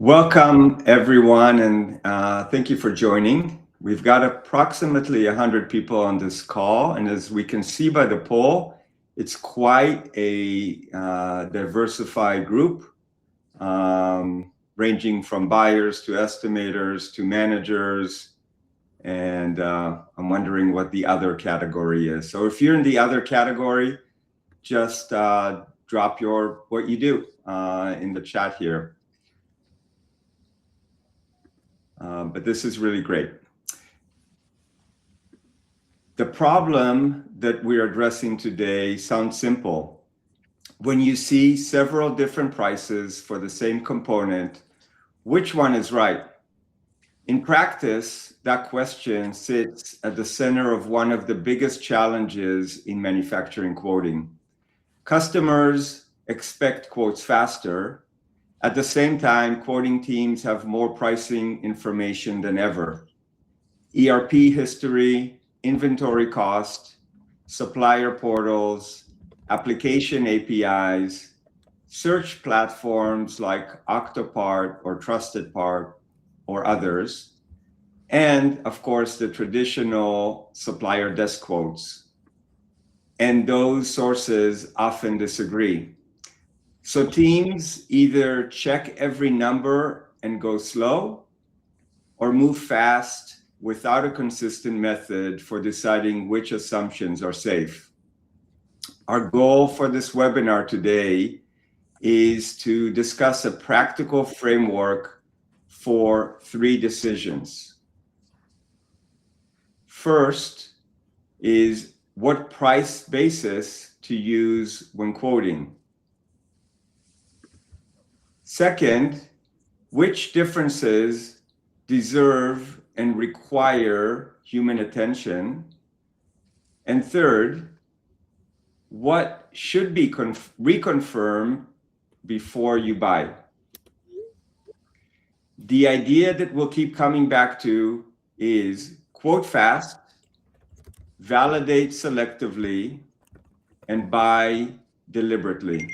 Welcome, everyone, and thank you for joining. We've got approximately 100 people on this call, and as we can see by the poll, it's quite a diversified group, ranging from buyers to estimators to managers, and I'm wondering what the other category is. So if you're in the other category, just drop what you do in the chat here. But this is really great. The problem that we're addressing today sounds simple. When you see several different prices for the same component, which one is right? In practice, that question sits at the center of one of the biggest challenges in manufacturing quoting. Customers expect quotes faster. At the same time, quoting teams have more pricing information than ever. ERP history, inventory cost, supplier portals, application APIs, search platforms like Octopart or TrustedPart or others, and of course the traditional supplier desk quotes. And those sources often disagree. So teams either check every number and go slow, or move fast without a consistent method for deciding which assumptions are safe. Our goal for this webinar today is to discuss a practical framework for 3 decisions. First is what price basis to use when quoting. Second, which differences deserve and require human attention? And third, what should be reconfirmed before you buy? The idea that we'll keep coming back to is quote fast, validate selectively, and buy deliberately.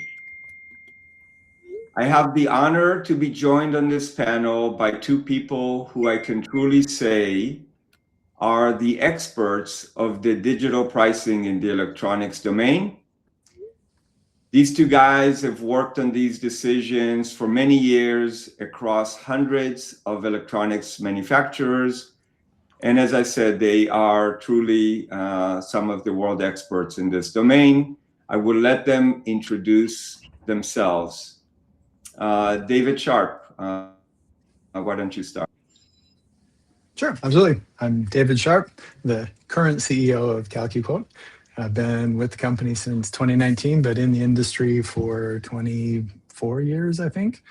I have the honor to be joined on this panel by 2 people who I can truly say are the experts of the digital pricing in the electronics domain. These 2 guys have worked on these decisions for many years across hundreds of electronics manufacturers. And as I said, they are truly some of the world experts in this domain. I will let them introduce themselves. David Sharp, why don't you start? Sure, absolutely. I'm David Sharp, the current CEO of Calcuquote. I've been with the company since 2019, but in the industry for 24 years, I think.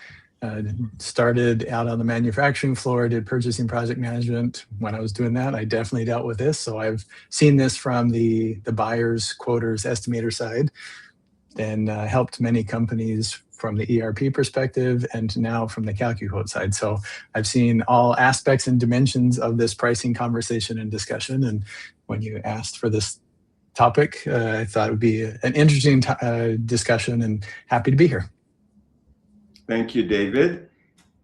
Started out on the manufacturing floor, did purchasing project management. When I was doing that, I definitely dealt with this. So I've seen this from the buyers, quoters, estimator side, and helped many companies from the ERP perspective and now from the Calcuquote side. So I've seen all aspects and dimensions of this pricing conversation and discussion. And when you asked for this topic, I thought it would be an interesting discussion, and happy to be here. Thank you, David.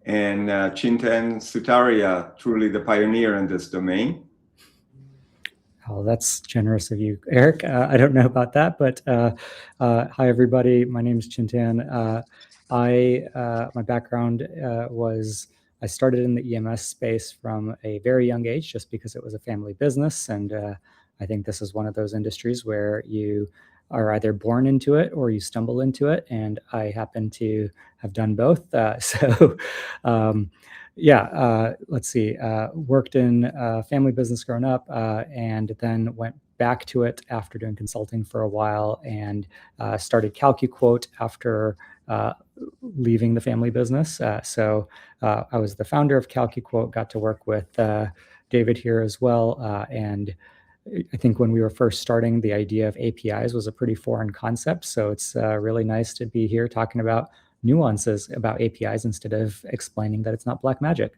And Chintan Sutaria, truly the pioneer in this domain. Oh, that's generous of you, Eric. I don't know about that, but hi, everybody. My name is Chintan. My background was I started in the EMS space from a very young age just because it was a family business. And I think this is one of those industries where you are either born into it or you stumble into it. And I happen to have done both. Let's see, worked in family business growing up and then went back to it after doing consulting for a while, and started Calcuquote after leaving the family business. So I was the founder of Calcuquote, got to work with David here as well. And I think when we were first starting, the idea of APIs was a pretty foreign concept. So it's really nice to be here talking about nuances about APIs instead of explaining that it's not black magic.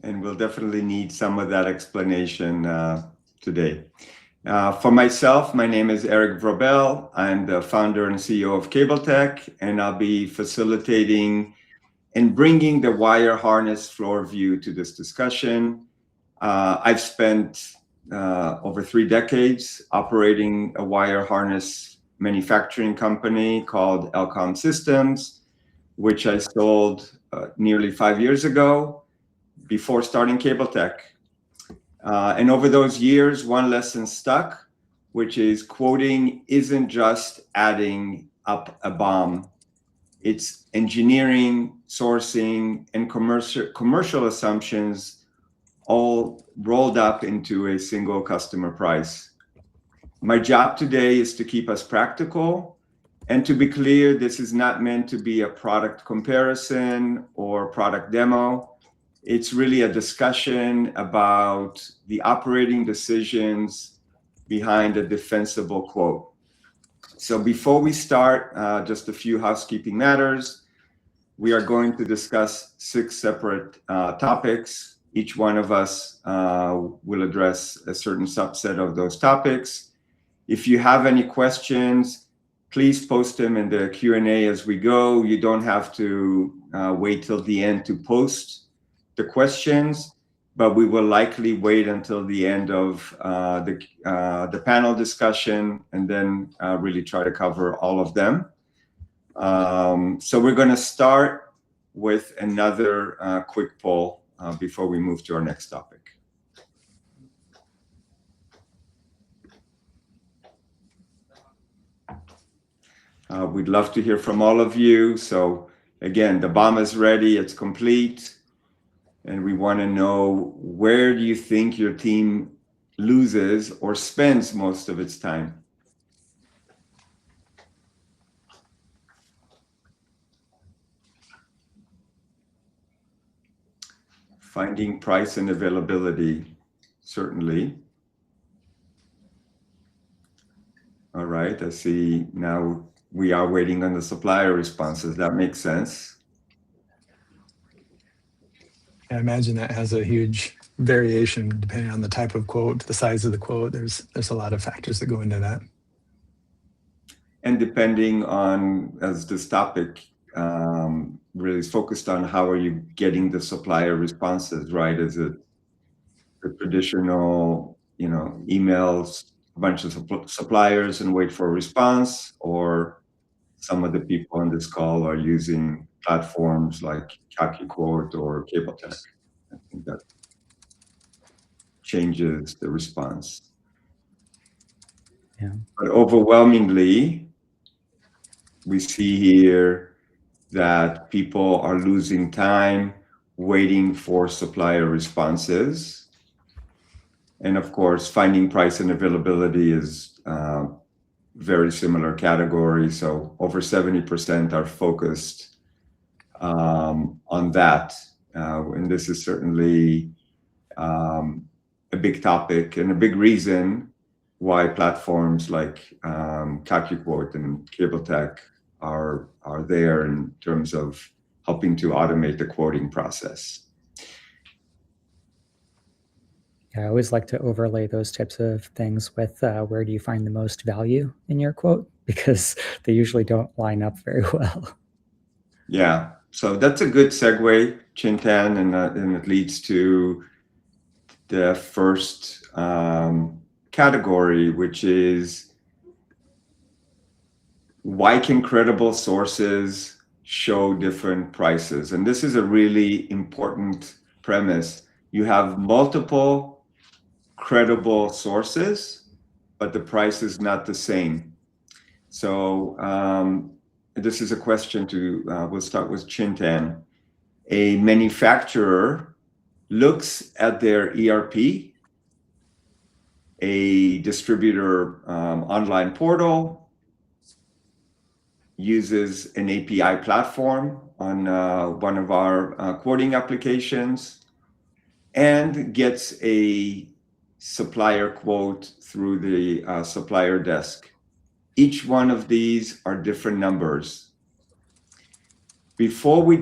And we'll definitely need some of that explanation today. For myself, my name is Eric Vrobel. I'm the founder and CEO of Cabletech, and I'll be facilitating and bringing the wire harness floor view to this discussion. I've spent over 3 decades operating a wire harness manufacturing company called Elcom Systems, which I sold nearly 5 years ago before starting Cabletech. And over those years, one lesson stuck, which is quoting isn't just adding up a BOM. It's engineering, sourcing, and commercial assumptions all rolled up into a single customer price. My job today is to keep us practical. And to be clear, this is not meant to be a product comparison or product demo. It's really a discussion about the operating decisions behind a defensible quote. So before we start, just a few housekeeping matters. We are going to discuss 6 separate topics. Each one of us will address a certain subset of those topics. If you have any questions, please post them in the Q&A as we go. You don't have to wait till the end to post the questions, but we will likely wait until the end of the panel discussion and then really try to cover all of them. So we're going to start with another quick poll before we move to our next topic. We'd love to hear from all of you. So again, the BOM is ready, it's complete. And we want to know, where do you think your team loses or spends most of its time? Finding price and availability, certainly. All right, I see now we are waiting on the supplier responses. That makes sense. I imagine that has a huge variation depending on the type of quote, the size of the quote. There's a lot of factors that go into that. And depending on, as this topic really is focused on, how are you getting the supplier responses, right? Is it the traditional, emails, a bunch of suppliers and wait for a response, or some of the people on this call are using platforms like Calcuquote or Cabletech? I think that changes the response. Yeah. But overwhelmingly, we see here that people are losing time waiting for supplier responses. And of course, finding price and availability is very similar category. So over 70% are focused on that. And this is certainly a big topic and a big reason why platforms like Calcuquote and Cabletech are there in terms of helping to automate the quoting process. I always like to overlay those types of things with where do you find the most value in your quote, because they usually don't line up very well. Yeah, so that's a good segue, Chintan, and it leads to the first category, which is, why can credible sources show different prices? And this is a really important premise. You have multiple credible sources, but the price is not the same. So this is a question to, we'll start with Chintan. A manufacturer looks at their ERP, a distributor online portal, uses an API platform on one of our quoting applications, and gets a supplier quote through the supplier desk. Each one of these are different numbers. Before we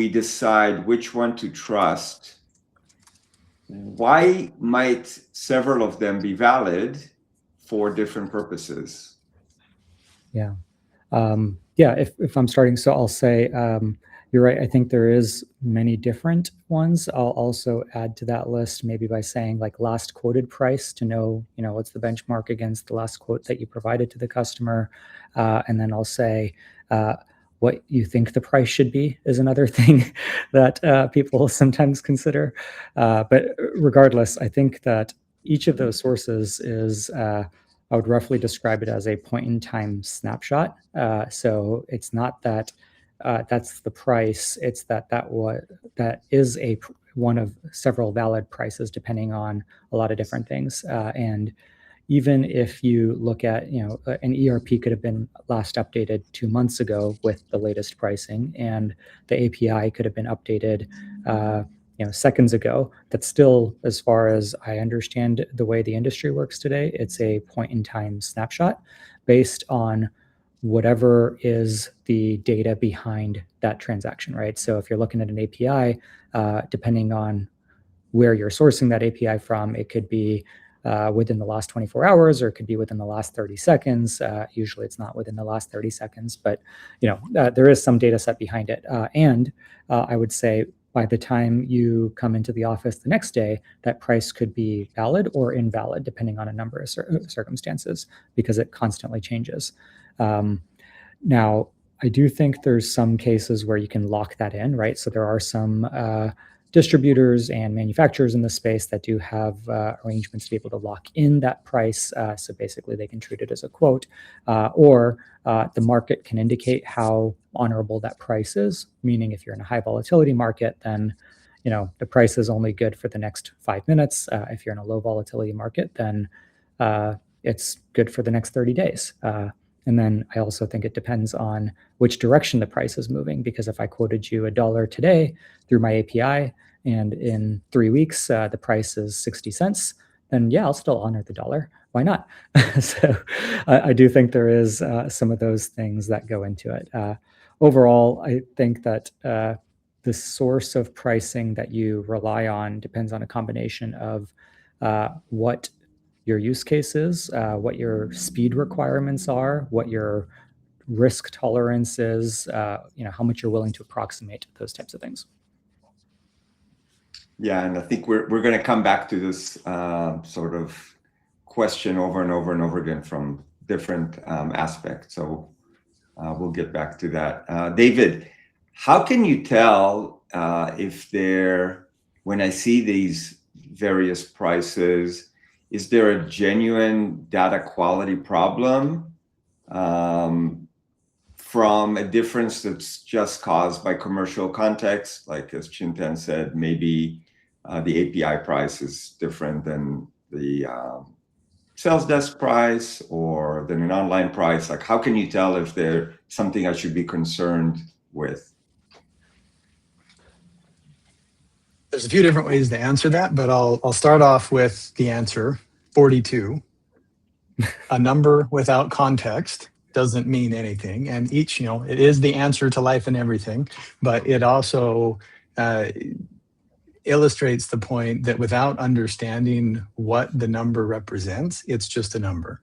decide which one to trust, why might several of them be valid, for different purposes? Yeah. Yeah, if I'm starting, so I'll say, you're right. I think there is many different ones. I'll also add to that list maybe by saying like last quoted price to know, what's the benchmark against the last quote that you provided to the customer. And then I'll say, what you think the price should be is another thing that people sometimes consider. But regardless, I think that each of those sources is, I would roughly describe it as a point in time snapshot. So it's not that that's the price; it's that is one of several valid prices depending on a lot of different things. And even if you look at, an ERP could have been last updated 2 months ago with the latest pricing, and the API could have been updated seconds ago. That's still, as far as I understand the way the industry works today, it's a point in time snapshot based on whatever is the data behind that transaction, right? So if you're looking at an API, depending on where you're sourcing that API from, it could be within the last 24 hours, or it could be within the last 30 seconds. Usually it's not within the last 30 seconds, but there is some data set behind it. And I would say by the time you come into the office the next day, that price could be valid or invalid, depending on a number of circumstances, because it constantly changes. Now, I do think there's some cases where you can lock that in, right? So there are some distributors and manufacturers in the space that do have arrangements to be able to lock in that price. So basically they can treat it as a quote, or the market can indicate how honorable that price is, meaning if you're in a high volatility market, then the price is only good for the next 5 minutes. If you're in a low volatility market, then it's good for the next 30 days. And then I also think it depends on which direction the price is moving, because if I quoted you $1 today through my API and in 3 weeks the price is 60 cents, then yeah, I'll still honor the dollar. Why not? So I do think there is some of those things that go into it. Overall, I think that the source of pricing that you rely on depends on a combination of what your use case is, what your speed requirements are, what your risk tolerance is, how much you're willing to approximate, those types of things. Yeah, and I think we're going to come back to this sort of question over and over and over again from different aspects. So we'll get back to that. David, how can you tell when I see these various prices, is there a genuine data quality problem from a difference that's just caused by commercial context? Like as Chintan said, maybe the API price is different than the sales desk price or than an online price. Like how can you tell if there's something I should be concerned with? There's a few different ways to answer that, but I'll start off with the answer 42. A number without context doesn't mean anything, and each, it is the answer to life and everything, but it also illustrates the point that without understanding what the number represents, it's just a number.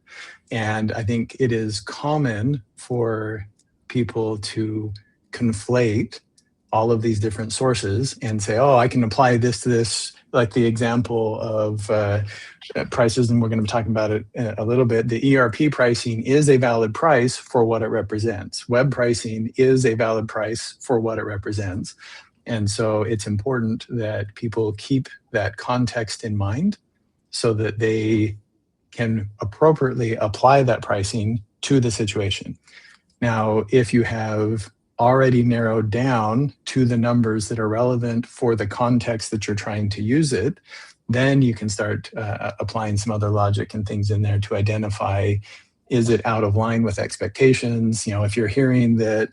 And I think it is common for people to conflate all of these different sources and say, oh, I can apply this to this, like the example of prices, and we're going to be talking about it a little bit. The ERP pricing is a valid price for what it represents. Web pricing is a valid price for what it represents. And so it's important that people keep that context in mind so that they can appropriately apply that pricing to the situation. Now, if you have already narrowed down to the numbers that are relevant for the context that you're trying to use it, then you can start applying some other logic and things in there to identify, is it out of line with expectations? If you're hearing that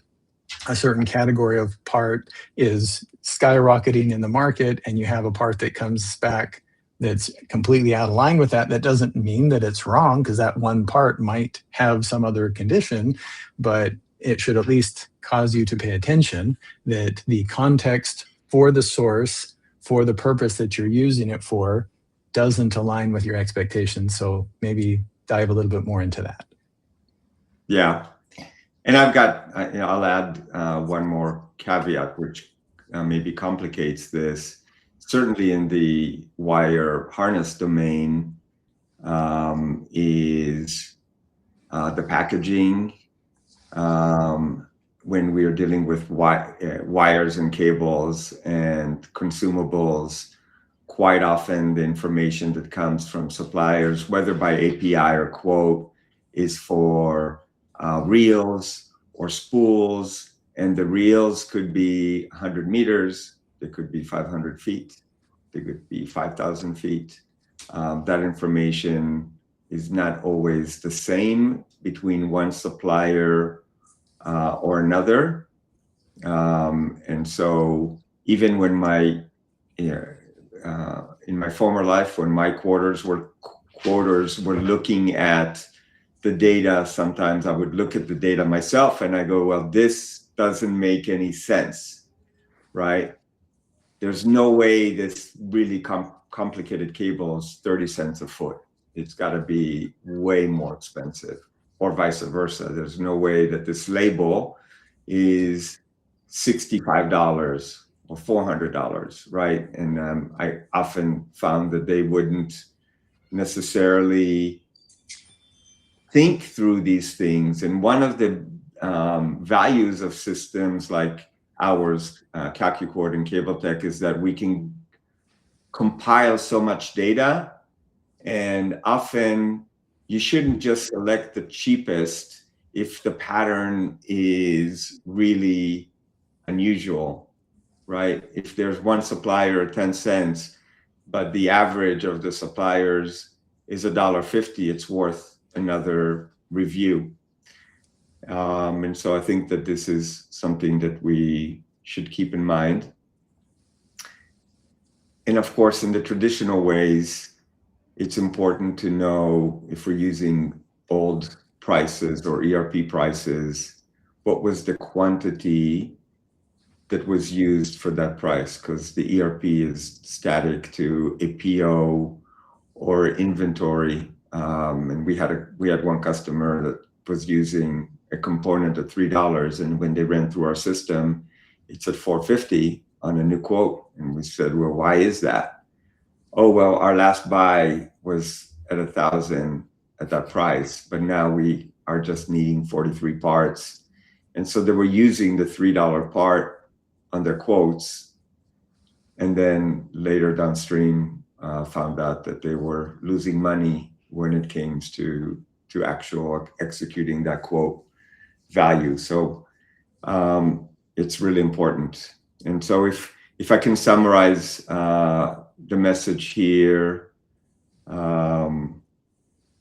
a certain category of part is skyrocketing in the market and you have a part that comes back that's completely out of line with that, that doesn't mean that it's wrong, because that one part might have some other condition, but it should at least cause you to pay attention that the context for the source, for the purpose that you're using it for, doesn't align with your expectations. So maybe dive a little bit more into that. Yeah. And I'll add one more caveat, which maybe complicates this. Certainly in the wire harness domain is the packaging. When we are dealing with wires and cables and consumables, quite often the information that comes from suppliers, whether by API or quote, is for reels or spools, and the reels could be 100 meters, they could be 500 feet, they could be 5,000 feet. That information is not always the same between one supplier or another. And so even when in my former life, when my quoters were looking at the data, sometimes I would look at the data myself and I go, well, this doesn't make any sense, right? There's no way this really complicated cable is 30 cents a foot. It's got to be way more expensive, or vice versa. There's no way that this label is $65 or $400, right? And I often found that they wouldn't necessarily think through these things. And one of the values of systems like ours, Calcuquote and Cabletech, is that we can compile so much data, and often you shouldn't just select the cheapest if the pattern is really unusual, right? If there's one supplier at 10 cents, but the average of the suppliers is $1.50, it's worth another review. And so I think that this is something that we should keep in mind. And of course, in the traditional ways, it's important to know, if we're using old prices or ERP prices, what was the quantity that was used for that price, because the ERP is static to a PO or inventory. And we had one customer that was using a component at $3, and when they ran through our system, it's at $4.50 on a new quote. And we said, well, why is that? Oh, well, our last buy was at 1,000 at that price, but now we are just needing 43 parts. And so they were using the $3 part on their quotes, and then later downstream found out that they were losing money when it came to actual executing that quote value. So it's really important. And so if I can summarize the message here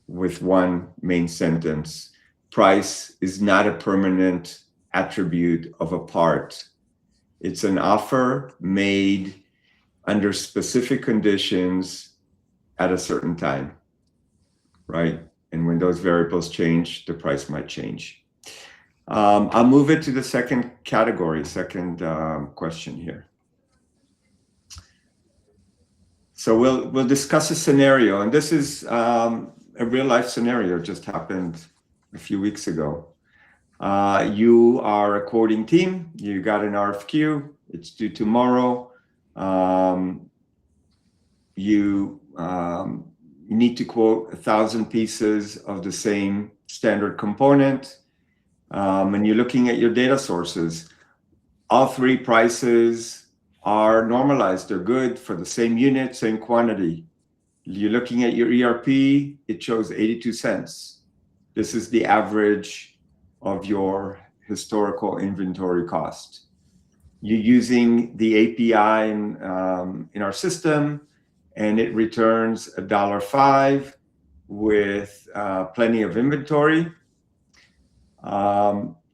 with one main sentence: price is not a permanent attribute of a part. It's an offer made under specific conditions at a certain time, right? And when those variables change, the price might change. I'll move it to the second category, second question here. So we'll discuss a scenario, and this is a real life scenario, just happened a few weeks ago. You are a quoting team, you got an RFQ, it's due tomorrow. You need to quote 1,000 pieces of the same standard component, and you're looking at your data sources. All three prices are normalized, they're good for the same unit, same quantity. You're looking at your ERP, it shows 82 cents. This is the average of your historical inventory cost. You're using the API in our system, and it returns $1.05 with plenty of inventory.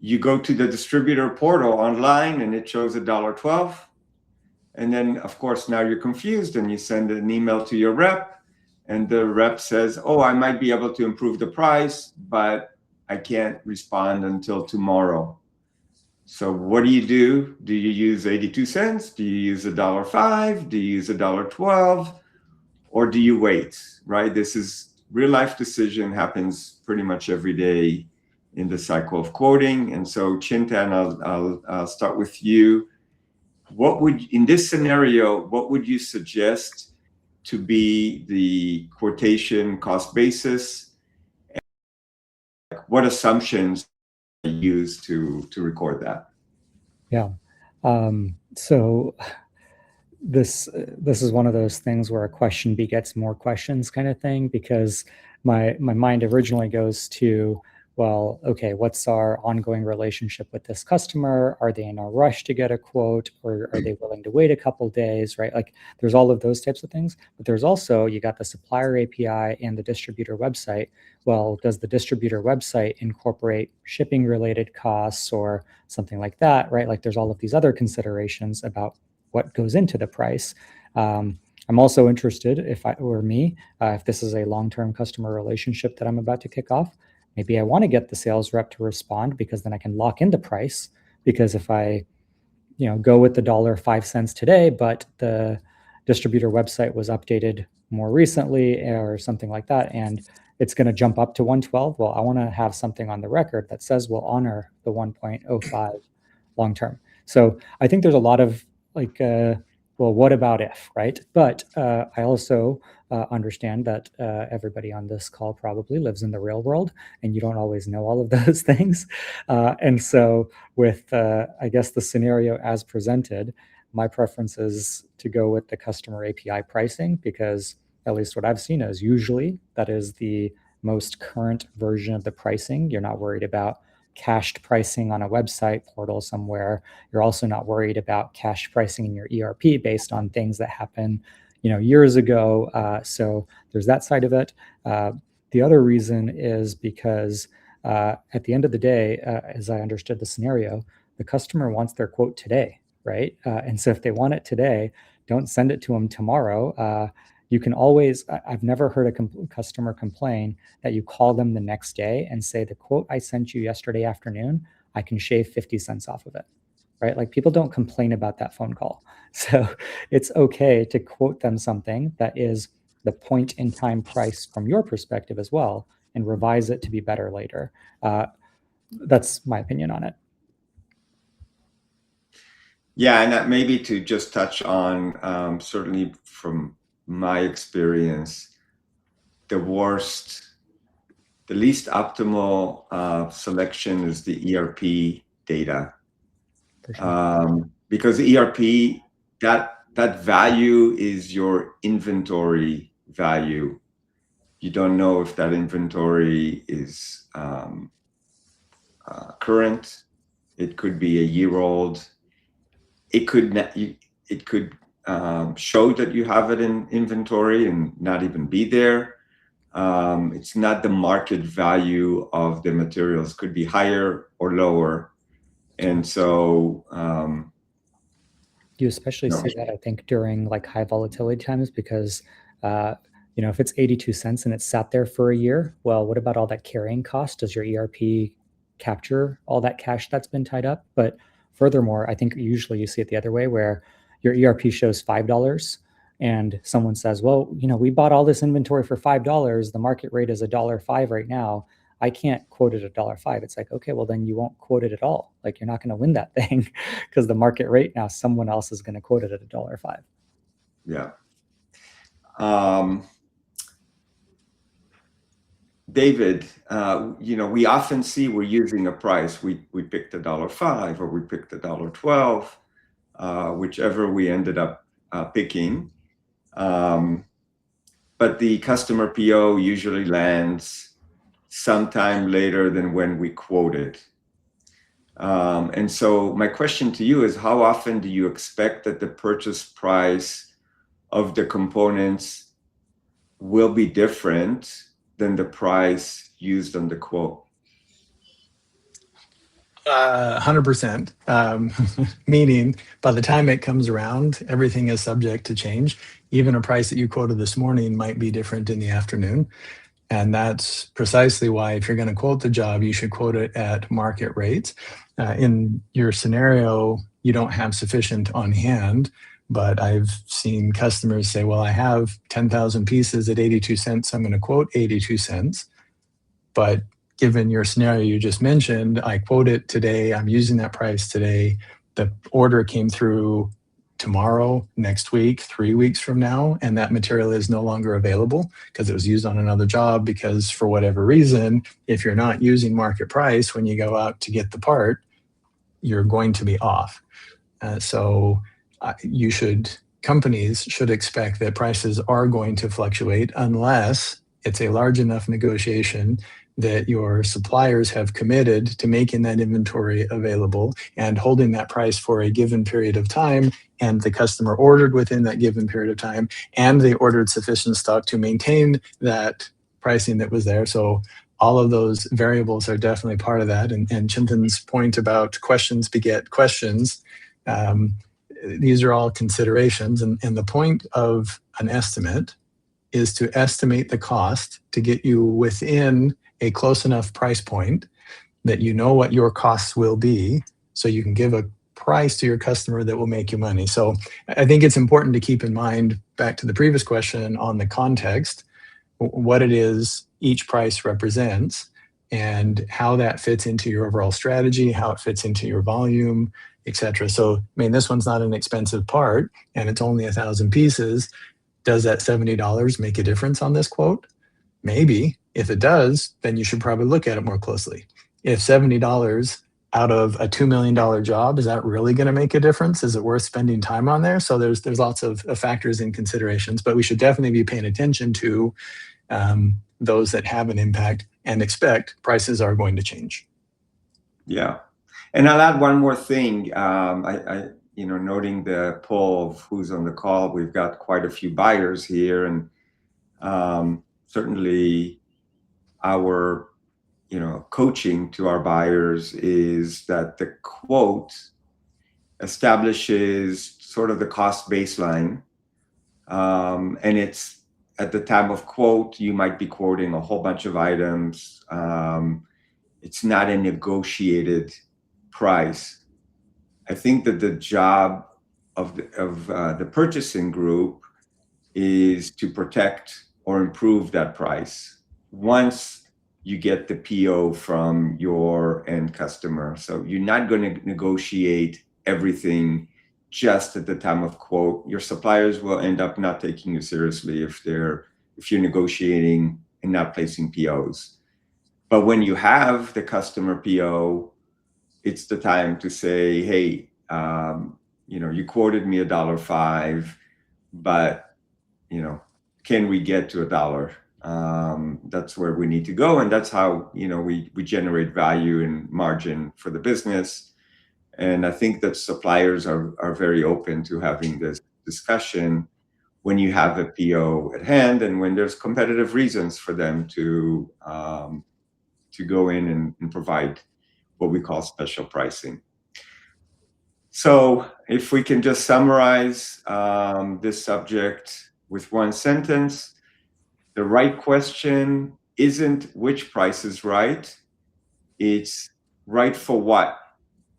You go to the distributor portal online, and it shows $1.12. And then, of course, now you're confused, and you send an email to your rep, and the rep says, oh, I might be able to improve the price, but I can't respond until tomorrow. So what do? Do you use 82 cents? Do you use $1.05? Do you use $1.12? Or do you wait, right? This is real life decision happens pretty much every day in the cycle of quoting. And so Chintan, I'll start with you. In this scenario, what would you suggest to be the quotation cost basis? And what assumptions are used to record that? Yeah. So this is one of those things where a question begets more questions kind of thing, because my mind originally goes to, well, okay, what's our ongoing relationship with this customer? Are they in a rush to get a quote, or are they willing to wait a couple days, right? Like there's all of those types of things, but there's also, you got the supplier API and the distributor website. Well, does the distributor website incorporate shipping related costs or something like that, right? Like there's all of these other considerations about what goes into the price. I'm also interested, if I were me, if this is a long-term customer relationship that I'm about to kick off, maybe I want to get the sales rep to respond, because then I can lock in the price. Because if I, go with the $1.05 today, but the distributor website was updated more recently or something like that, and it's going to jump up to 112, well, I want to have something on the record that says we'll honor the 1.05 long term. So I think there's a lot of well, what about if, right? But I also understand that everybody on this call probably lives in the real world, and you don't always know all of those things. And so with, I guess, the scenario as presented, my preference is to go with the customer API pricing, because at least what I've seen is usually that is the most current version of the pricing. You're not worried about cached pricing on a website portal somewhere. You're also not worried about cached pricing in your ERP based on things that happen, years ago. So there's that side of it. The other reason is because at the end of the day, as I understood the scenario, the customer wants their quote today, right? And so if they want it today, don't send it to them tomorrow. You can always, I've never heard a customer complain that you call them the next day and say, the quote I sent you yesterday afternoon, I can shave 50 cents off of it, right? Like people don't complain about that phone call. So it's okay to quote them something that is the point in time price from your perspective as well, and revise it to be better later. That's my opinion on it. Yeah, and maybe to just touch on, certainly from my experience, the least optimal selection is the ERP data. For sure. Because the ERP, that value is your inventory value. You don't know if that inventory is current. It could be a year old. It could show that you have it in inventory and not even be there. It's not the market value of the materials. Could be higher or lower. And so you especially see that, I think, during like high volatility times, because if it's 82 cents and it's sat there for a year, well, what about all that carrying cost? Does your ERP capture all that cash that's been tied up? But furthermore, I think usually you see it the other way, where your ERP shows $5 and someone says, well, we bought all this inventory for $5. The market rate is $1.05 right now. I can't quote it at $1.05. It's like, okay, well then you won't quote it at all. Like you're not going to win that thing because the market rate now, someone else is going to quote it at $1.05. Yeah. David, we often see we're using a price. We picked $1.05 or we picked $1.12, whichever we ended up picking. But the customer PO usually lands sometime later than when we quoted. And so my question to you is, how often do you expect that the purchase price of the components will be different than the price used on the quote? 100%. Meaning, by the time it comes around, everything is subject to change. Even a price that you quoted this morning might be different in the afternoon. And that's precisely why, if you're going to quote the job, you should quote it at market rates. In your scenario, you don't have sufficient on hand, But I've seen customers say, well, I have 10,000 pieces at 82 cents. I'm going to quote 82 cents. But given your scenario you just mentioned, I quote it today. I'm using that price today. The order came through tomorrow, next week, 3 weeks from now, and that material is no longer available because it was used on another job because for whatever reason, if you're not using market price when you go out to get the part, you're going to be off. Companies should expect that prices are going to fluctuate unless it's a large enough negotiation that your suppliers have committed to making that inventory available and holding that price for a given period of time, and the customer ordered within that given period of time, and they ordered sufficient stock to maintain that pricing that was there. So all of those variables are definitely part of that. And Chintan's point about questions beget questions, these are all considerations. And the point of an estimate is to estimate the cost to get you within a close enough price point that you know what your costs will be, so you can give a price to your customer that will make you money. So I think it's important to keep in mind, back to the previous question on the context, what it is each price represents and how that fits into your overall strategy, how it fits into your volume, etc. So, I mean, this one's not an expensive part and it's only 1,000 pieces. Does that $70 make a difference on this quote? Maybe. If it does, then you should probably look at it more closely. If $70 out of a $2 million job, is that really going to make a difference? Is it worth spending time on there? So there's lots of factors and considerations, but we should definitely be paying attention to those that have an impact and expect prices are going to change. Yeah. And I'll add one more thing. Noting the poll of who's on the call, we've got quite a few buyers here, and certainly our coaching to our buyers is that the quote establishes sort of the cost baseline, and it's at the time of quote, you might be quoting a whole bunch of items. It's not a negotiated price. I think that the job of the purchasing group is to protect or improve that price once you get the PO from your end customer. So you're not going to negotiate everything just at the time of quote. Your suppliers will end up not taking you seriously if you're negotiating and not placing POs. But when you have the customer PO, it's the time to say, hey, you quoted me $1.05, but can we get to $1? That's where we need to go, and that's how we generate value and margin for the business. And I think that suppliers are very open to having this discussion when you have a PO at hand and when there's competitive reasons for them to go in and provide what we call special pricing. So if we can just summarize this subject with one sentence, the right question isn't which price is right, it's right for what?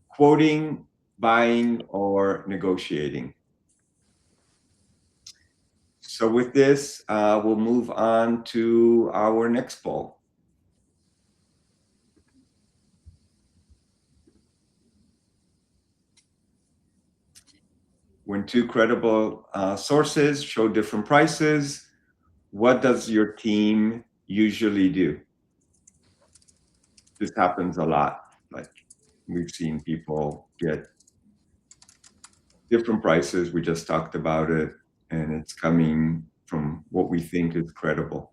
Quoting, buying, or negotiating. So with this, we'll move on to our next poll. When two credible sources show different prices, what does your team usually do? This happens a lot. Like, we've seen people get different prices. We just talked about it, and it's coming from what we think is credible.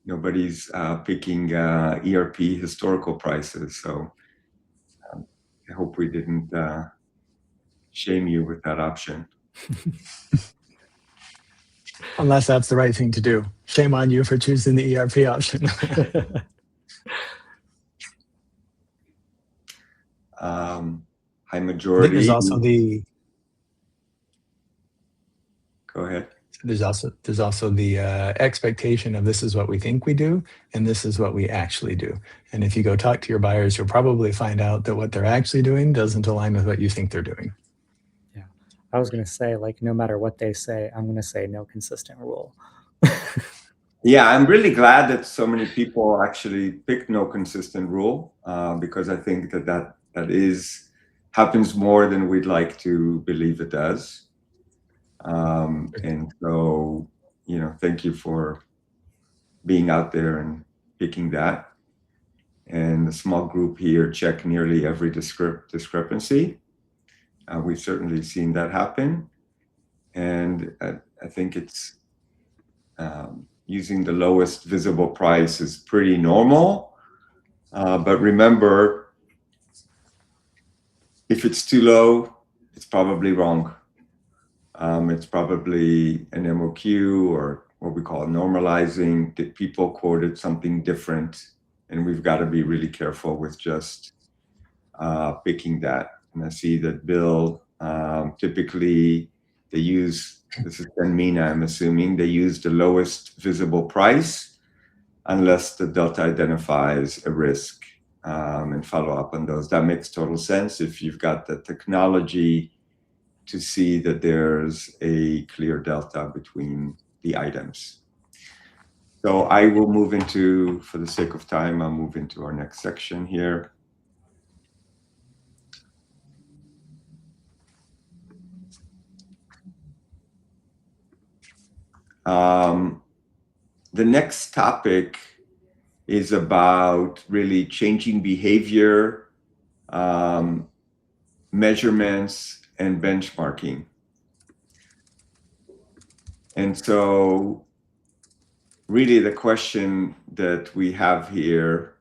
Nobody's picking ERP historical prices, so I hope we didn't shame you with that option. Unless that's the right thing to do. Shame on you for choosing the ERP option. High majority. There's also the... Go ahead. There's also the expectation of this is what we think we do, and this is what we actually do. And if you go talk to your buyers, you'll probably find out that what they're actually doing doesn't align with what you think they're doing. Yeah, I was going to say, like, no matter what they say, I'm going to say no consistent rule. Yeah, I'm really glad that so many people actually picked no consistent rule, because I think that happens more than we'd like to believe it does. And so, thank you for being out there and picking that. And the small group here checked nearly every discrepancy. We've certainly seen that happen. And I think it's using the lowest visible price is pretty normal. But remember, if it's too low, it's probably wrong. It's probably an MOQ, or what we call normalizing. That people quoted something different, and we've got to be really careful with just picking that. And I see that Bill, typically they use, this is Mina, I'm assuming, they use the lowest visible price unless the delta identifies a risk, and follow up on those. That makes total sense if you've got the technology to see that there's a clear delta between the items. So I will move into, for the sake of time, I'll move into our next section here. The next topic is about really changing behavior, measurements, and benchmarking. And so really the question that we have here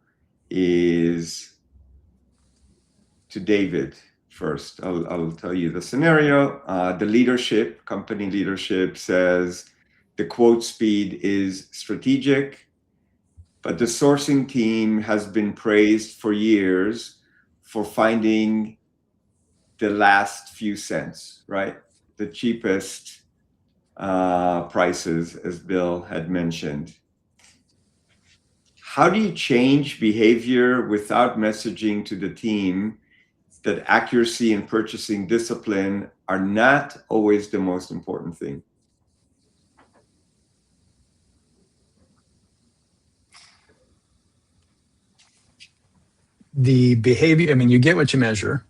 is to David first. I'll tell you the scenario. The company leadership says the quote speed is strategic, but the sourcing team has been praised for years for finding the last few cents, right? The cheapest prices, as Bill had mentioned. How do you change behavior without messaging to the team that accuracy and purchasing discipline are not always the most important thing? The behavior, I mean, you get what you measure,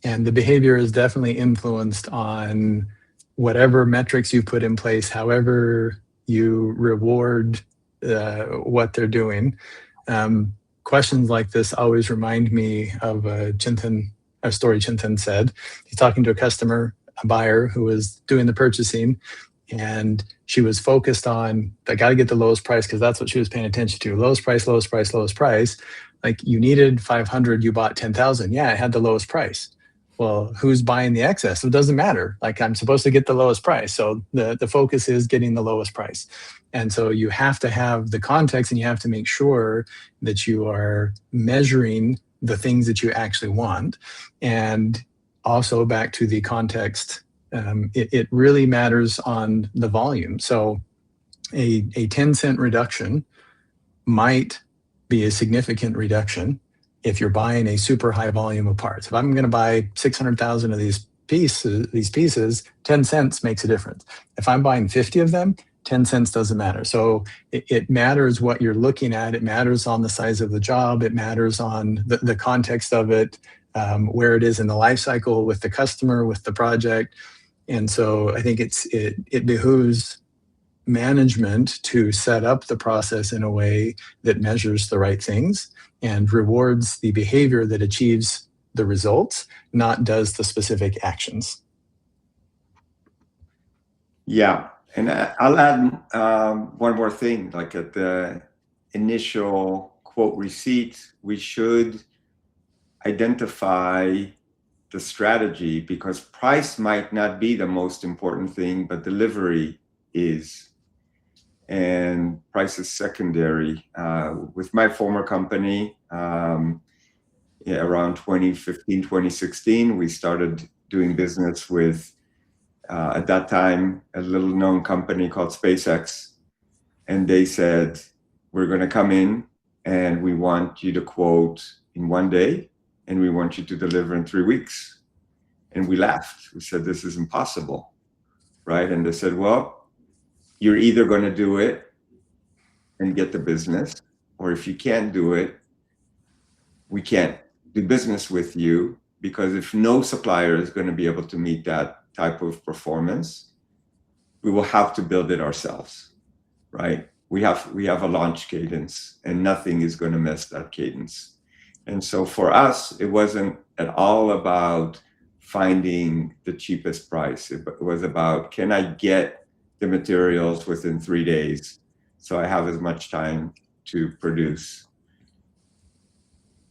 and the behavior is definitely influenced on whatever metrics you put in place, however you reward what they're doing. Questions like this always remind me of a story Chintan said. He's talking to a customer, a buyer who was doing the purchasing, and she was focused on, I got to get the lowest price, because that's what she was paying attention to. Lowest price, lowest price, lowest price. Like, you needed 500, you bought 10,000. Yeah, I had the lowest price. Well, who's buying the excess? It doesn't matter. Like, I'm supposed to get the lowest price. So the focus is getting the lowest price. And so you have to have the context, and you have to make sure that you are measuring the things that you actually want. And also back to the context, it really matters on the volume. So a 10-cent reduction might be a significant reduction if you're buying a super high volume of parts. If I'm going to buy 600,000 of these pieces, 10 cents makes a difference. If I'm buying 50 of them, 10 cents doesn't matter. So it matters what you're looking at. It matters on the size of the job. It matters on the context of it, where it is in the life cycle with the customer, with the project. And so I think it behooves management to set up the process in a way that measures the right things and rewards the behavior that achieves the results, not does the specific actions. Yeah, and I'll add one more thing. Like, at the initial quote receipt, we should identify the strategy, because price might not be the most important thing, but delivery is. And price is secondary. With my former company, around 2015, 2016, we started doing business with at that time, a little known company called SpaceX. And they said, we're going to come in and we want you to quote in 1 day and we want you to deliver in 3 weeks. And we laughed. We said, this is impossible, right? And they said, well, you're either going to do it and get the business, or if you can't do it, we can't do business with you, because if no supplier is going to be able to meet that type of performance, we will have to build it ourselves, right? We have a launch cadence and nothing is going to miss that cadence. And so for us, it wasn't at all about finding the cheapest price. It was about, can I get the materials within 3 days so I have as much time to produce,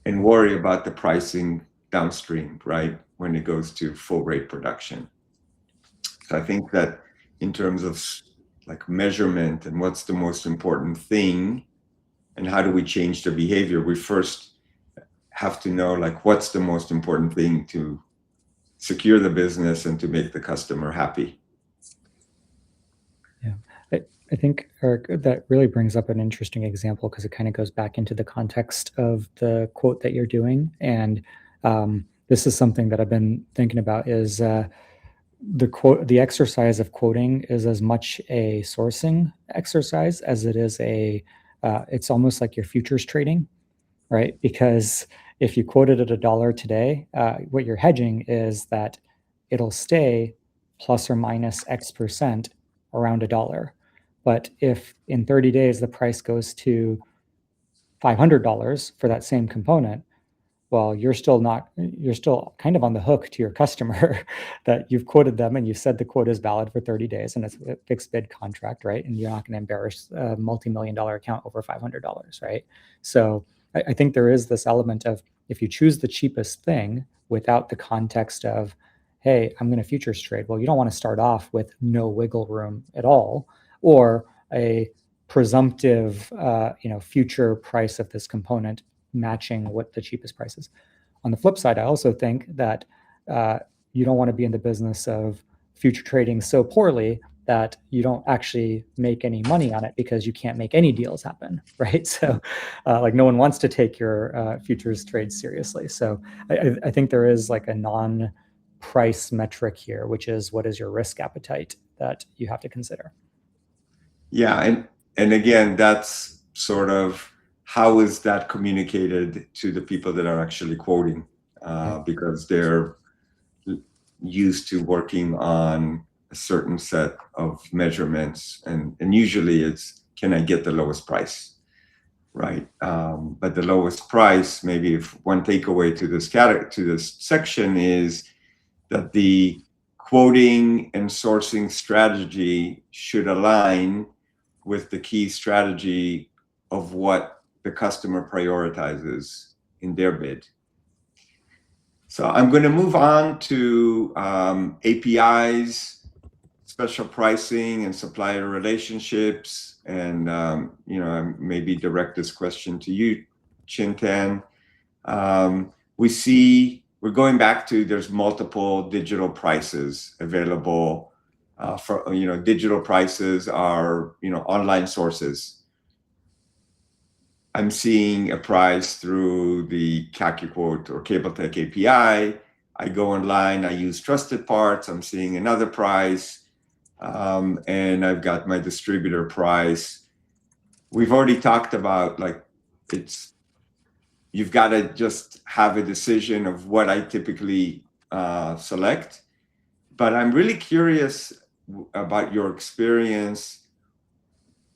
and worry about the pricing downstream, right, when it goes to full rate production. So I think that in terms of like measurement and what's the most important thing and how do we change the behavior, we first have to know like what's the most important thing to secure the business and to make the customer happy. Yeah, I think, Eric, that really brings up an interesting example, because it kind of goes back into the context of the quote that you're doing. And this is something that I've been thinking about, is the exercise of quoting is as much a sourcing exercise as it is it's almost like your futures trading, right? Because if you quoted at $1 today, what you're hedging is that it'll stay plus or minus X% around $1. But if in 30 days the price goes to $500 for that same component, well, you're still kind of on the hook to your customer that you've quoted them and you said the quote is valid for 30 days and it's a fixed bid contract, right? And you're not going to embarrass a multi-million-dollar account over $500, right? So I think there is this element of, if you choose the cheapest thing without the context of, hey, I'm going to futures trade. Well, you don't want to start off with no wiggle room at all, or a presumptive, future price of this component matching what the cheapest price is. On the flip side, I also think that you don't want to be in the business of future trading so poorly that you don't actually make any money on it because you can't make any deals happen, right? So like no one wants to take your futures trades seriously. So I think there is like a non-price metric here, which is, what is your risk appetite that you have to consider? Yeah, and again, that's sort of, how is that communicated to the people that are actually quoting? Because they're used to working on a certain set of measurements, and usually it's, can I get the lowest price, right? But the lowest price, maybe if one takeaway to this section is that the quoting and sourcing strategy should align with the key strategy of what the customer prioritizes in their bid. So I'm going to move on to APIs, special pricing, and supplier relationships, and maybe direct this question to you, Chintan. We're going back to, there's multiple digital prices available. Digital prices are online sources. I'm seeing a price through the Calcuquote or Cabletech API. I go online, I use TrustedParts, I'm seeing another price, and I've got my distributor price. We've already talked about, like, you've got to just have a decision of what I typically select. But I'm really curious about your experience.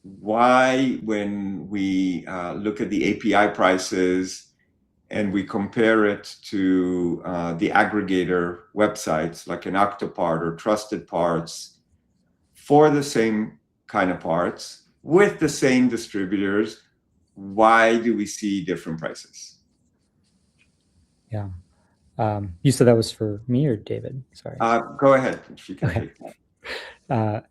Why, when we look at the API prices and we compare it to the aggregator websites like an Octopart or TrustedParts, for the same kind of parts with the same distributors, why do we see different prices? Yeah. You said that was for me or David? Sorry. Go ahead, if you can. Okay.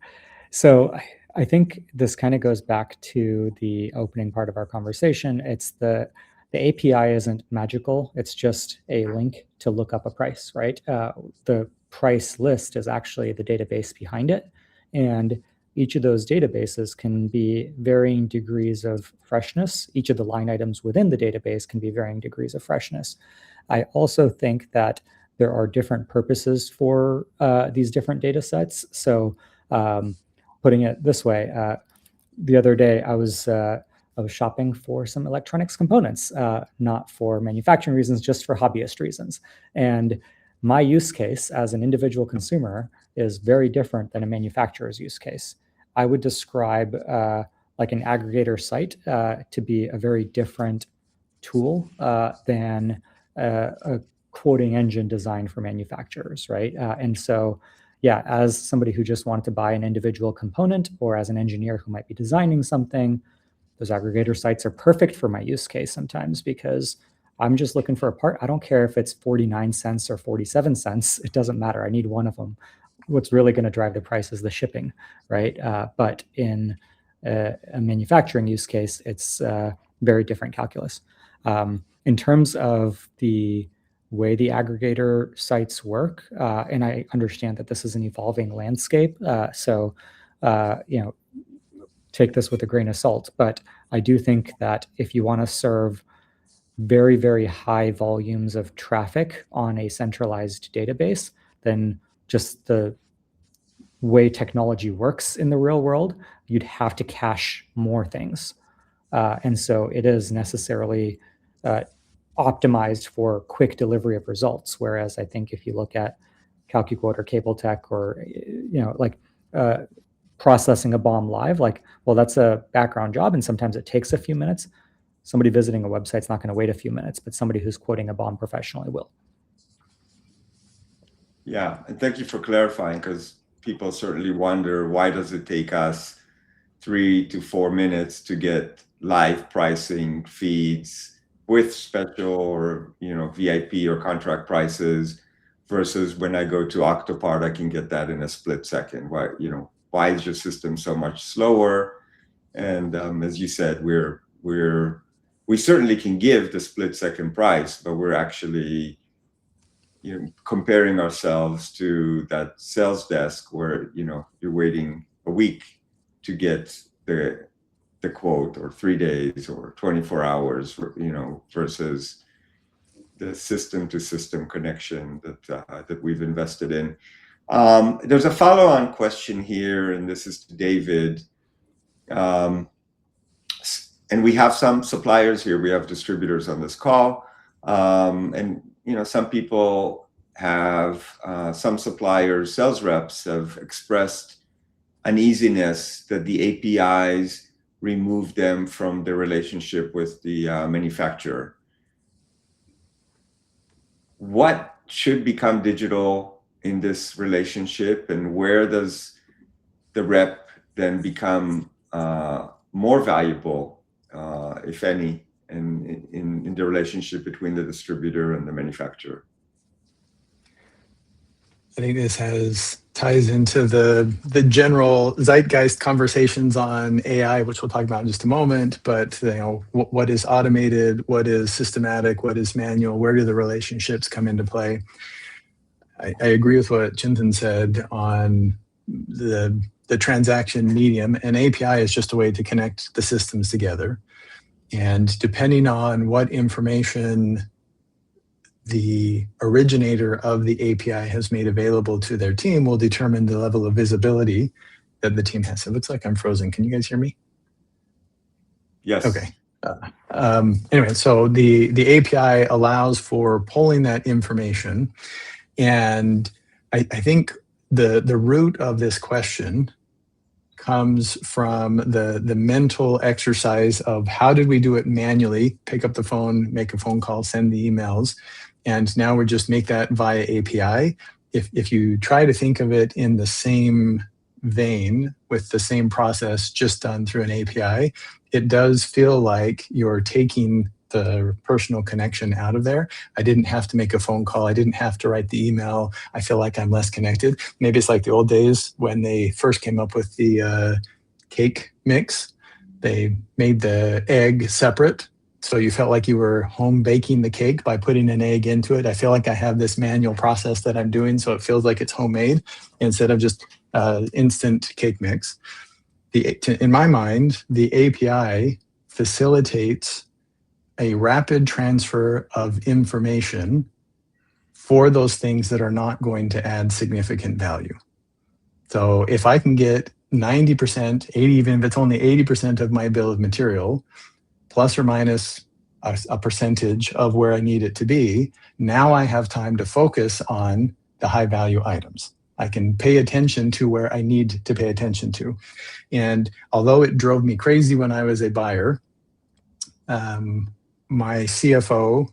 So I think this kind of goes back to the opening part of our conversation. It's the the API isn't magical. It's just a link to look up a price, right? The price list is actually the database behind it. And each of those databases can be varying degrees of freshness. Each of the line items within the database can be varying degrees of freshness. I also think that there are different purposes for these different data sets. So putting it this way, the other day I was shopping for some electronics components, not for manufacturing reasons, just for hobbyist reasons. And my use case as an individual consumer is very different than a manufacturer's use case. I would describe like an aggregator site to be a very different tool than a quoting engine designed for manufacturers, right? And so, yeah, as somebody who just wanted to buy an individual component, or as an engineer who might be designing something, those aggregator sites are perfect for my use case sometimes, because I'm just looking for a part. I don't care if it's 49 cents or 47 cents. It doesn't matter. I need one of them. What's really going to drive the price is the shipping, right? But in a manufacturing use case, it's very different calculus. In terms of the way the aggregator sites work, and I understand that this is an evolving landscape, so take this with a grain of salt. But I do think that if you want to serve very, very high volumes of traffic on a centralized database, then just the way technology works in the real world, you'd have to cache more things. And so it is necessarily optimized for quick delivery of results. Whereas I think if you look at Calcuquote or Cabletech, or processing a BOM live, well, that's a background job, and sometimes it takes a few minutes. Somebody visiting a website's not going to wait a few minutes, but somebody who's quoting a BOM professionally will. Yeah, and thank you for clarifying, because people certainly wonder, why does it take us 3 to 4 minutes to get live pricing feeds with special or VIP or contract prices, versus when I go to Octopart, I can get that in a split second? Why is your system so much slower? And as you said, we certainly can give the split second price, but we're actually comparing ourselves to that sales desk where you're waiting a week to get the quote, or 3 days, or 24 hours, versus the system to system connection that we've invested in. There's a follow-on question here, and this is to David. And we have some suppliers here. We have distributors on this call. And some people have, some suppliers, sales reps have expressed uneasiness that the APIs remove them from the relationship with the manufacturer. What should become digital in this relationship, and where does the rep then become more valuable, if any, in the relationship between the distributor and the manufacturer? I think this ties into the general zeitgeist conversations on AI, which we'll talk about in just a moment. But what is automated, what is systematic, what is manual, where do the relationships come into play? I agree with what Chintan said on the transaction medium. An API is just a way to connect the systems together. And depending on what information the originator of the API has made available to their team will determine the level of visibility that the team has. It looks like I'm frozen. Can you guys hear me? Yes. Okay. Anyway, so the API allows for pulling that information. And I think the root of this question comes from the mental exercise of, how did we do it manually? Pick up the phone, make a phone call, send the emails, and now we just make that via API. If you try to think of it in the same vein, with the same process just done through an API, it does feel like you're taking the personal connection out of there. I didn't have to make a phone call. I didn't have to write the email. I feel like I'm less connected. Maybe it's like the old days when they first came up with the cake mix. They made the egg separate So you felt like you were home baking the cake by putting an egg into it. I feel like I have this manual process that I'm doing, so it feels like it's homemade instead of just instant cake mix. In my mind, the API facilitates a rapid transfer of information for those things that are not going to add significant value. So if I can get 90%, 80, even if it's only 80% of my bill of material, plus or minus a percentage of where I need it to be, now I have time to focus on the high value items. I can pay attention to where I need to pay attention to. And although it drove me crazy when I was a buyer, my CFO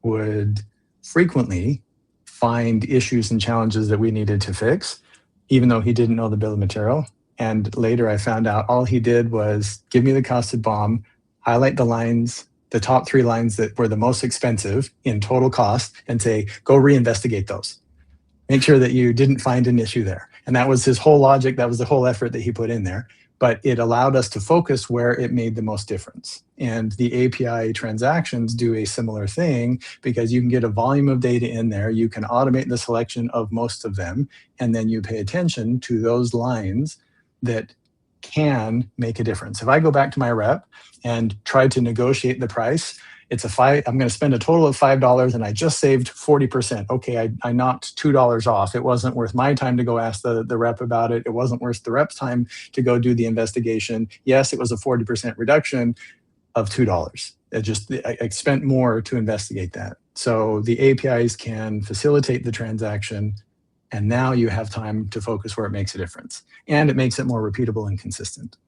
would frequently find issues and challenges that we needed to fix, even though he didn't know the bill of material. And later I found out all he did was give me the costed BOM, highlight the lines, the top 3 lines that were the most expensive in total cost, and say, go reinvestigate those. Make sure that you didn't find an issue there. And that was his whole logic. That was the whole effort that he put in there. But it allowed us to focus where it made the most difference. And the API transactions do a similar thing because you can get a volume of data in there. You can automate the selection of most of them. And then you pay attention to those lines that can make a difference. If I go back to my rep and try to negotiate the price, I'm going to spend a total of $5 and I just saved 40%. Okay, I knocked $2 off. It wasn't worth my time to go ask the rep about it. It wasn't worth the rep's time to go do the investigation. Yes, it was a 40% reduction of $2. I spent more to investigate that. So the APIs can facilitate the transaction, and now you have time to focus where it makes a difference. And it makes it more repeatable and consistent.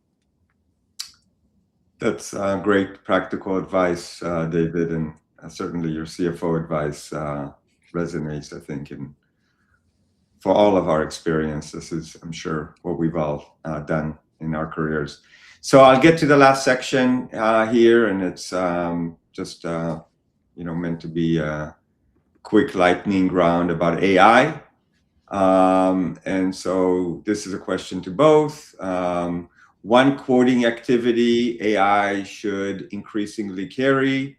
That's great practical advice, David, and certainly your CFO advice resonates, I think, for all of our experience. This is, I'm sure, what we've all done in our careers. So I'll get to the last section here, and it's just meant to be a quick lightning round about AI. And so this is a question to both. One quoting activity AI should increasingly carry,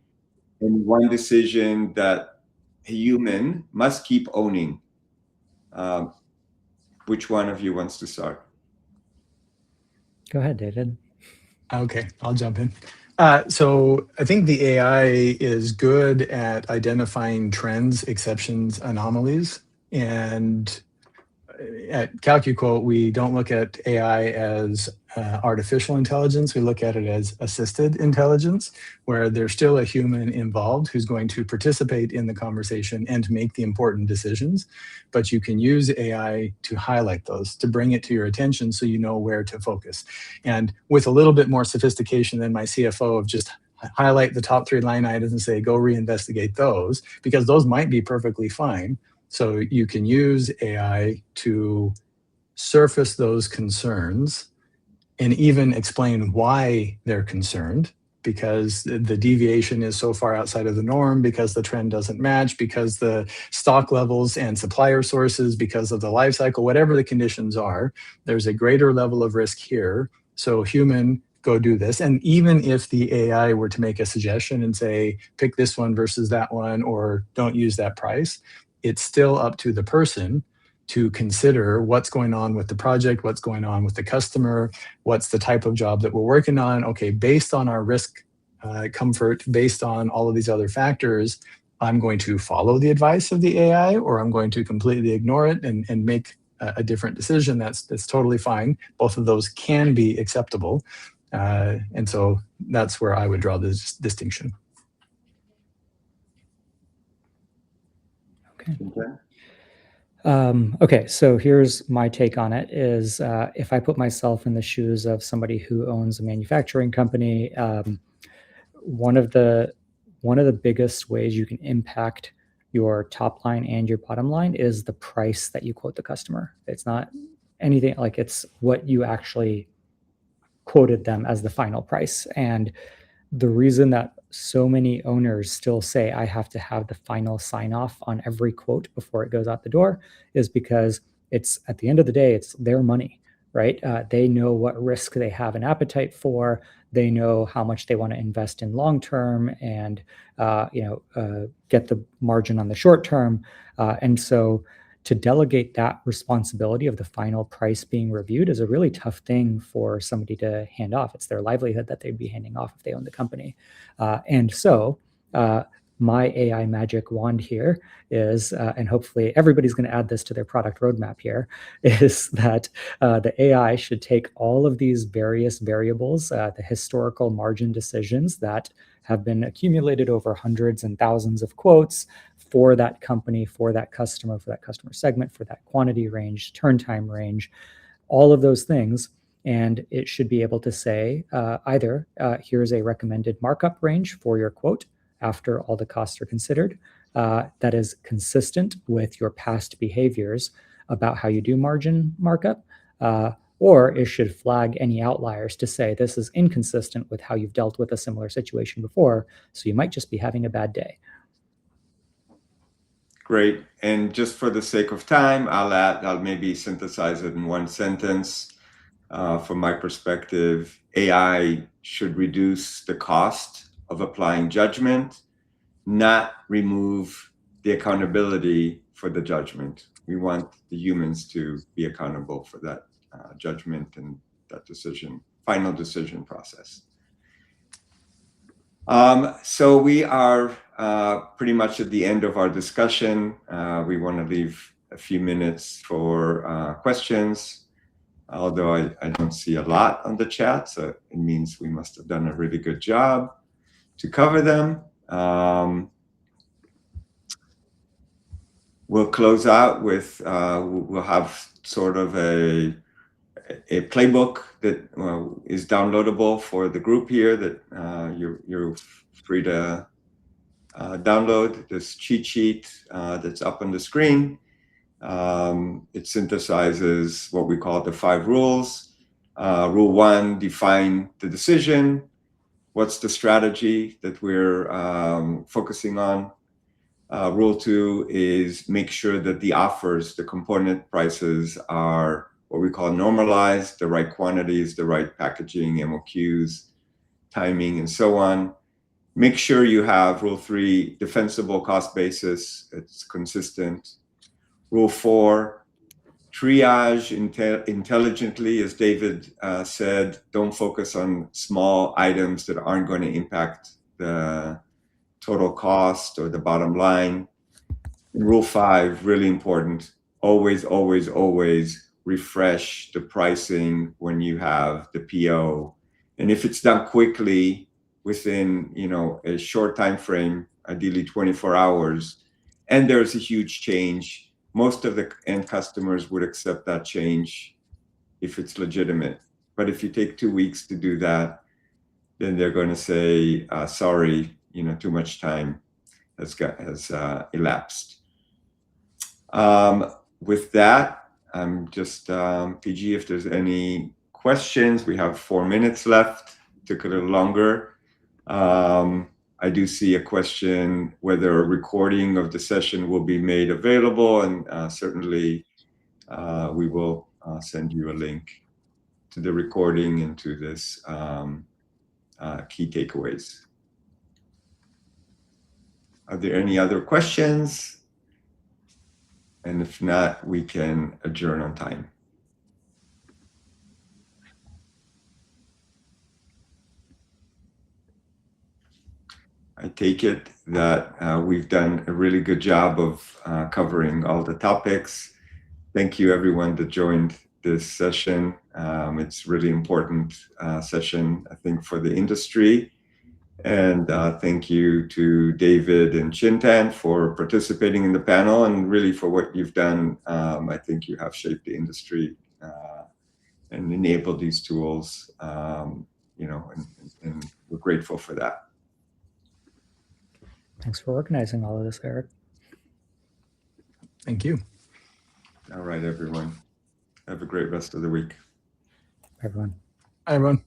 and one decision that a human must keep owning. Which one of you wants to start? Go ahead, David. Okay, I'll jump in. So I think the AI is good at identifying trends, exceptions, anomalies. And at Calcuquote, we don't look at AI as artificial intelligence. We look at it as assisted intelligence, where there's still a human involved who's going to participate in the conversation and make the important decisions. But you can use AI to highlight those, to bring it to your attention so you know where to focus. And with a little bit more sophistication than my CFO of just highlight the top 3 line items and say, go reinvestigate those, because those might be perfectly fine. So you can use AI to surface those concerns and even explain why they're concerned, because the deviation is so far outside of the norm, because the trend doesn't match, because the stock levels and supplier sources, because of the life cycle, whatever the conditions are, there's a greater level of risk here. So human, go do this. And even if the AI were to make a suggestion and say, pick this one versus that one, or don't use that price, it's still up to the person to consider what's going on with the project, what's going on with the customer, what's the type of job that we're working on. Okay, based on our risk comfort, based on all of these other factors, I'm going to follow the advice of the AI, or I'm going to completely ignore it and make a different decision. That's totally fine. Both of those can be acceptable. And so that's where I would draw this distinction. Okay, so here's my take on it is if I put myself in the shoes of somebody who owns a manufacturing company, one of the biggest ways you can impact your top line and your bottom line is the price that you quote the customer. It's not anything like it's what you actually quoted them as the final price. And the reason that so many owners still say I have to have the final sign off on every quote before it goes out the door is because it's at the end of the day, it's their money, right? They know what risk they have an appetite for. They know how much they want to invest in long term and get the margin on the short term. And so to delegate that responsibility of the final price being reviewed is a really tough thing for somebody to hand off. It's their livelihood that they'd be handing off if they own the company. And so my AI magic wand here is, and hopefully everybody's going to add this to their product roadmap here, is that the AI should take all of these various variables, the historical margin decisions that have been accumulated over hundreds and thousands of quotes for that company, for that customer segment, for that quantity range, turn time range, all of those things. And it should be able to say either here's a recommended markup range for your quote after all the costs are considered that is consistent with your past behaviors about how you do margin markup, or it should flag any outliers to say this is inconsistent with how you've dealt with a similar situation before, so you might just be having a bad day. Great. And just for the sake of time, I'll maybe synthesize it in one sentence. From my perspective, AI should reduce the cost of applying judgment, not remove the accountability for the judgment. We want the humans to be accountable for that judgment and that final decision process. So we are pretty much at the end of our discussion. We want to leave a few minutes for questions. Although I don't see a lot on the chat, so it means we must have done a really good job to cover them. We'll close out with, we'll have sort of a playbook that is downloadable for the group here that you're free to download this cheat sheet that's up on the screen. It synthesizes what we call the 5 rules. Rule 1, define the decision. What's the strategy that we're focusing on? Rule 2 is make sure that the offers, the component prices are what we call normalized, the right quantities, the right packaging, MOQs, timing, and so on. Make sure you have Rule 3, defensible cost basis. It's consistent. Rule 4, triage intelligently, as David said. Don't focus on small items that aren't going to impact the total cost or the bottom line. And Rule 5, really important, always, always, always refresh the pricing when you have the PO. And if it's done quickly within a short time frame, ideally 24 hours, and there's a huge change, most of the end customers would accept that change if it's legitimate. But if you take 2 weeks to do that, then they're going to say, sorry, too much time has elapsed. With that, I'm just, PG, if there's any questions, we have 4 minutes left. Took a little longer. I do see a question whether a recording of the session will be made available, and certainly we will send you a link to the recording and to this key takeaways. Are there any other questions? And if not, we can adjourn on time. I take it that we've done a really good job of covering all the topics. Thank you, everyone that joined this session. It's a really important session, I think, for the industry. And thank you to David and Chintan for participating in the panel, and really for what you've done. I think you have shaped the industry and enabled these tools, and we're grateful for that. Thanks for organizing all of this, Eric. Thank you. All right, everyone. Have a great rest of the week. Everyone. Hi, everyone.